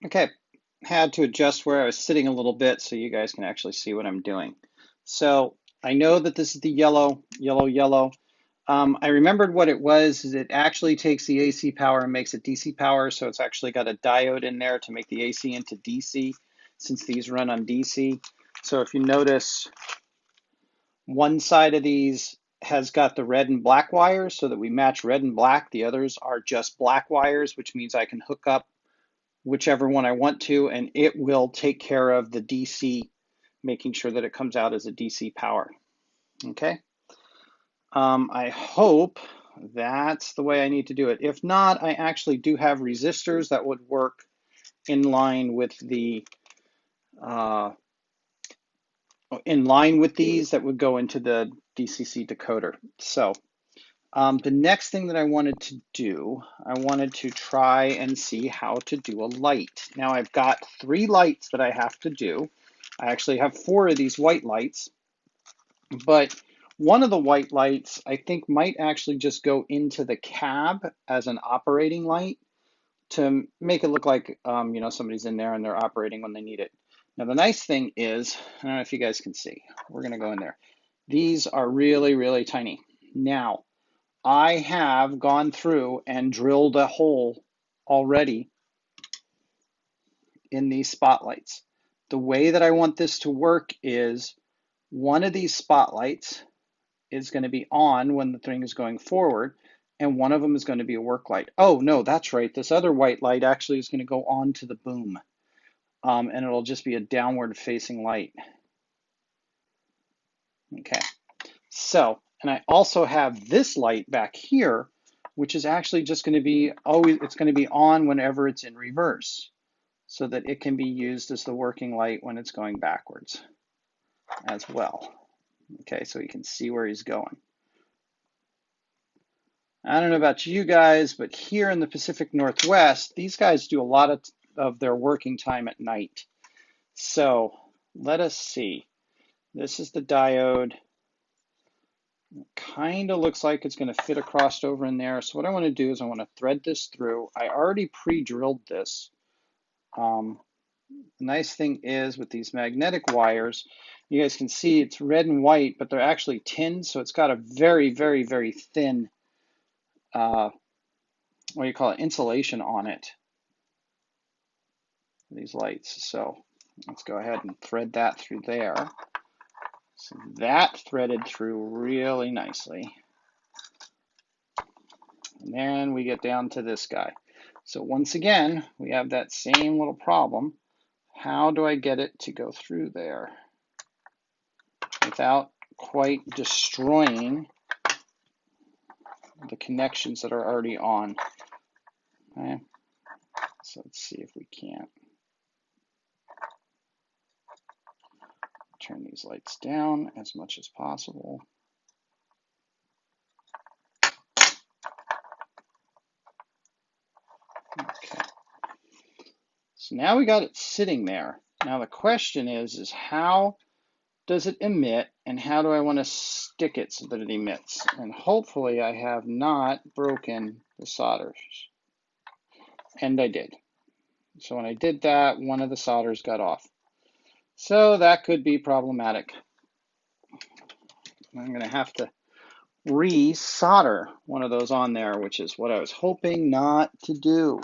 Okay, had to adjust where I was sitting a little bit so you guys can actually see what I'm doing. So I know that this is the yellow, yellow, yellow. I remembered what it was, is it actually takes the AC power and makes it DC power, so it's actually got a diode in there to make the AC into DC, since these run on DC. So if you notice, one side of these has got the red and black wires so that we match red and black. The others are just black wires, which means I can hook up whichever one I want to, and it will take care of the DC, making sure that it comes out as a DC power. Okay. I hope that's the way I need to do it. If not, I actually do have resistors that would work in line with the these that would go into the DCC decoder. So the next thing that I wanted to do, I wanted to try and see how to do a light. Now I've got 3 lights that I have to do. I actually have 4 of these white lights, but one of the white lights I think might actually just go into the cab as an operating light to make it look like you know, somebody's in there and they're operating when they need it. Now the nice thing is, I don't know if you guys can see, we're gonna go in there. These are really, really tiny. Now, I have gone through and drilled a hole already in these spotlights. The way that I want this to work is one of these spotlights is going to be on when the thing is going forward, and one of them is going to be a work light. Oh, no, that's right. This other white light actually is going to go on to the boom, and it'll just be a downward facing light. Okay, so, and I also have this light back here, which is actually just going to be always, it's going to be on whenever it's in reverse, so that it can be used as the working light when it's going backwards as well. Okay, so you can see where he's going. I don't know about you guys, but here in the Pacific Northwest, these guys do a lot of their working time at night. So let us see. This is the diode. Kind of looks like it's going to fit across over in there. So what I want to do is I want to thread this through. I already pre-drilled this. The nice thing is with these magnetic wires, you guys can see it's red and white, but they're actually tinned, so it's got a very, very, very thin, what do you call it, insulation on it, these lights. So let's go ahead and thread that through there. So that threaded through really nicely. And then we get down to this guy. So once again, we have that same little problem. How do I get it to go through there without quite destroying the connections that are already on? Okay. So let's see if we can't. Turn these lights down as much as possible. Okay. So now we got it sitting there. Now the question is how does it emit, and how do I want to stick it so that it emits? And hopefully I have not broken the solders. And I did. So when I did that, one of the solders got off. So that could be problematic. I'm going to have to re-solder one of those on there, which is what I was hoping not to do.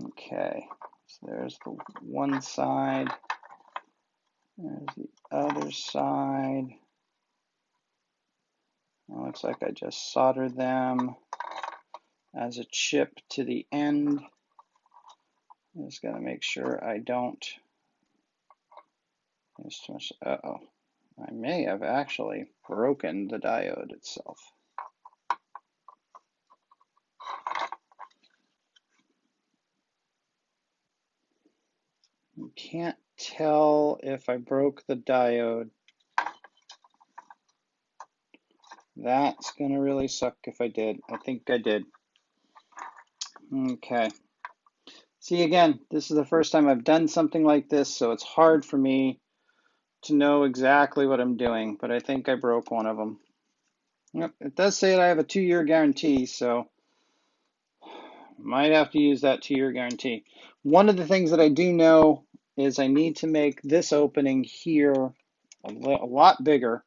Okay, so there's the one side. There's the other side. It looks like I just soldered them as a chip to the end. I'm just gonna make sure I don't. There's too much. Uh-oh. I may have actually broken the diode itself. You can't tell if I broke the diode. That's gonna really suck if I did. I think I did. Okay. See, again, this is the first time I've done something like this, so it's hard for me to know exactly what I'm doing, but I think I broke one of them. Yep, it does say that I have a 2-year guarantee, so might have to use that 2-year guarantee. One of the things that I do know is I need to make this opening here a lot bigger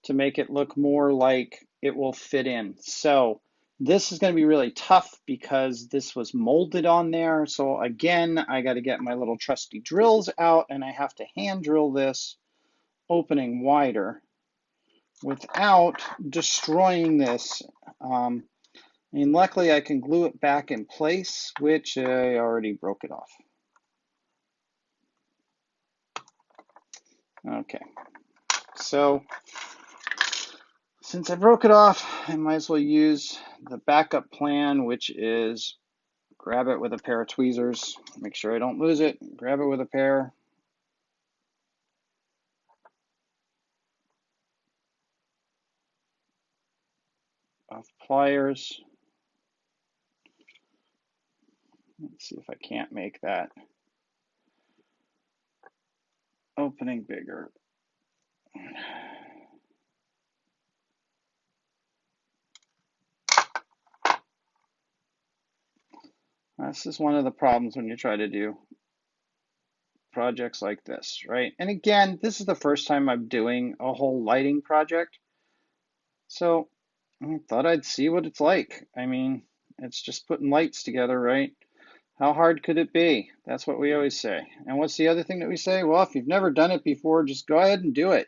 to make it look more like it will fit in. So this is going to be really tough because this was molded on there. So again, I got to get my little trusty drills out and I have to hand drill this opening wider without destroying this. And luckily I can glue it back in place, which I already broke it off. Okay, so since I broke it off, I might as well use the backup plan, which is grab it with a pair of tweezers, make sure I don't lose it, grab it with a pair of pliers. Let's see if I can't make that opening bigger. This is one of the problems when you try to do projects like this, right? And again, this is the first time I'm doing a whole lighting project. So I thought I'd see what it's like. I mean, it's just putting lights together, right? How hard could it be? That's what we always say. And what's the other thing that we say? Well, if you've never done it before, just go ahead and do it.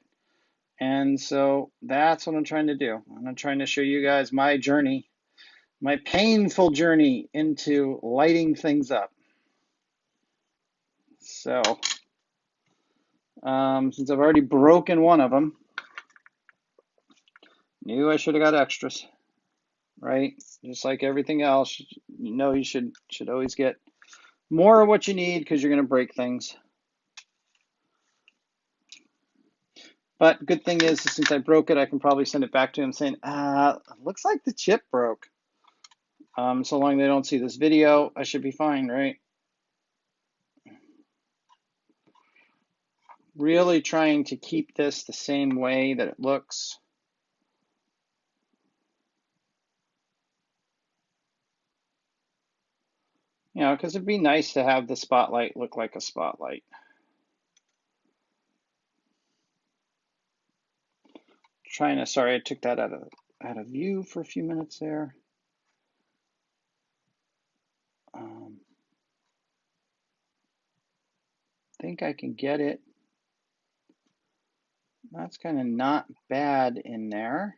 And so that's what I'm trying to do. I'm trying to show you guys my journey, my painful journey into lighting things up. So since I've already broken one of them, knew I should have got extras, right? Just like everything else, you know you should always get more of what you need because you're going to break things. But good thing is, since I broke it, I can probably send it back to him saying, looks like the chip broke. So long they don't see this video, I should be fine, right? Really trying to keep this the same way that it looks. You know, because it'd be nice to have the spotlight look like a spotlight. Sorry, I took that out of view for a few minutes there. Think I can get it. That's kind of not bad in there,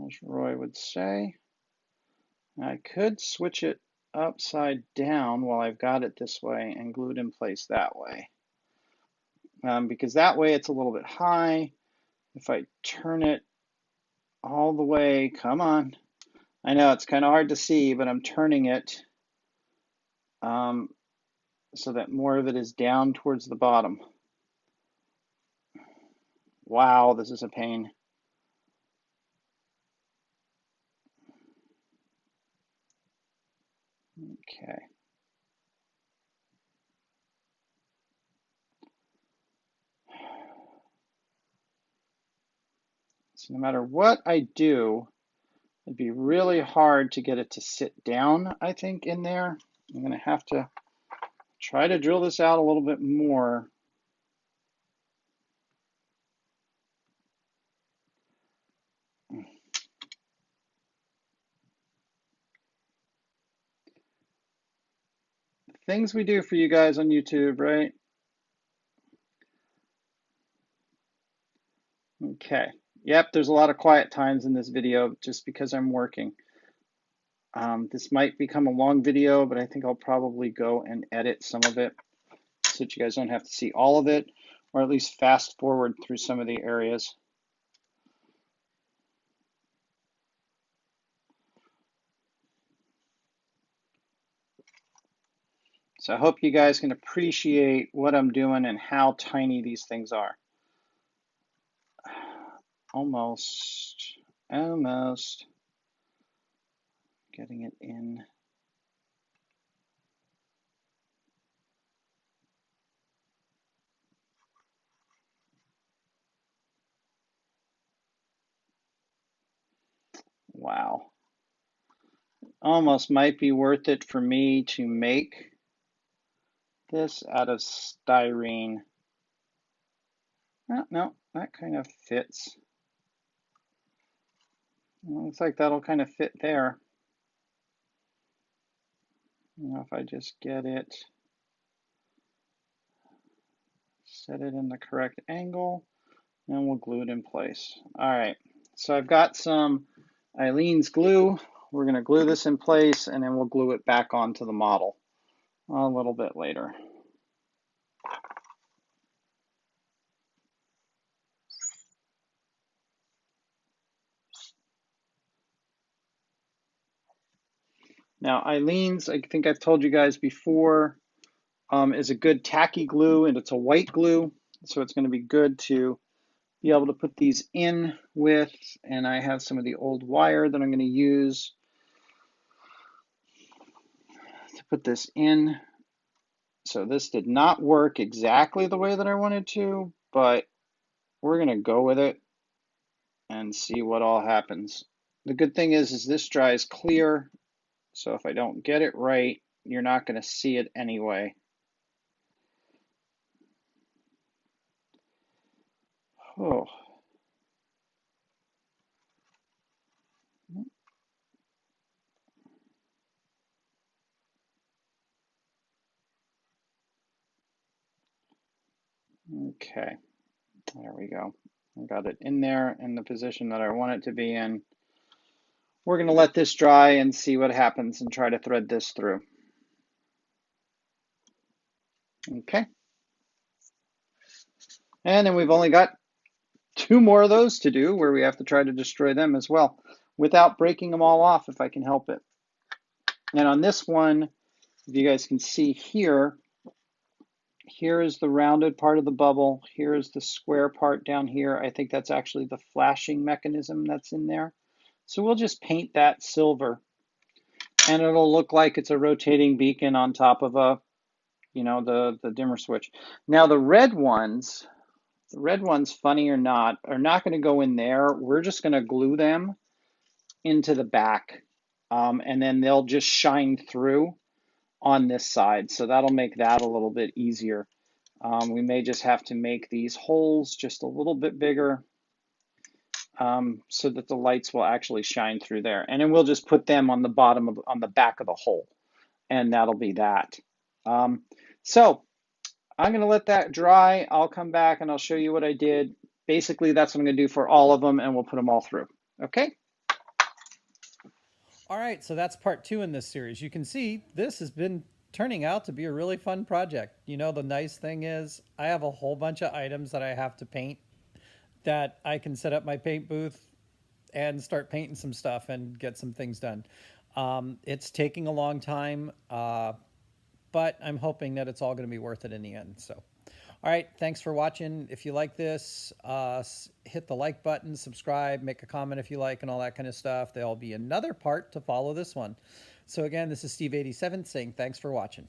as Roy would say. I could switch it upside down while I've got it this way and glue it in place that way. Because that way it's a little bit high. If I turn it all the way, come on. I know it's kind of hard to see, but I'm turning it so that more of it is down towards the bottom. Wow, this is a pain. Okay. So no matter what I do, It'd be really hard to get it to sit down, I think, in there. I'm going to have to try to drill this out a little bit more. Things we do for you guys on YouTube, right? Okay. Yep, there's a lot of quiet times in this video just because I'm working. This might become a long video, but I think I'll probably go and edit some of it so that you guys don't have to see all of it, or at least fast forward through some of the areas. So I hope you guys can appreciate what I'm doing and how tiny these things are. Almost getting it in. Wow. Almost might be worth it for me to make this out of styrene. Oh, no, that kind of fits. Looks like that'll kind of fit there. If I just get it, set it in the correct angle, and we'll glue it in place. All right, so I've got some Eileen's glue. We're going to glue this in place, and then we'll glue it back onto the model a little bit later. Now, Eileen's, I think I've told you guys before, is a good tacky glue, and it's a white glue, so it's going to be good to be able to put these in with, and I have some of the old wire that I'm going to use to put this in. So this did not work exactly the way that I wanted to, but we're going to go with it and see what all happens. The good thing is this dries clear, so if I don't get it right, you're not going to see it anyway. Oh. Okay, there we go. I got it in there in the position that I want it to be in. We're going to let this dry and see what happens and try to thread this through. Okay. And then we've only got 2 more of those to do where we have to try to destroy them as well without breaking them all off if I can help it. And on this one, if you guys can see here, here is the rounded part of the bubble. Here is the square part down here. I think that's actually the flashing mechanism that's in there. So we'll just paint that silver, and it'll look like it's a rotating beacon on top of a, the dimmer switch. Now the red ones, funny or not, are not going to go in there. We're just going to glue them into the back, and then they'll just shine through on this side. So that'll make that a little bit easier. We may just have to make these holes just a little bit bigger so that the lights will actually shine through there. And then we'll just put them on the bottom on the back of the hole, and that'll be that. So I'm going to let that dry. I'll come back and I'll show you what I did. Basically, that's what I'm going to do for all of them, and we'll put them all through. Okay? All right, so that's part 2 in this series. You can see this has been turning out to be a really fun project. The nice thing is I have a whole bunch of items that I have to paint that I can set up my paint booth and start painting some stuff and get some things done. It's taking a long time, but I'm hoping that it's all going to be worth it in the end. So, all right, thanks for watching. If you like this, hit the like button, subscribe, make a comment if you like, and all that kind of stuff. There'll be another part to follow this one. So again, this is Steve87 saying thanks for watching.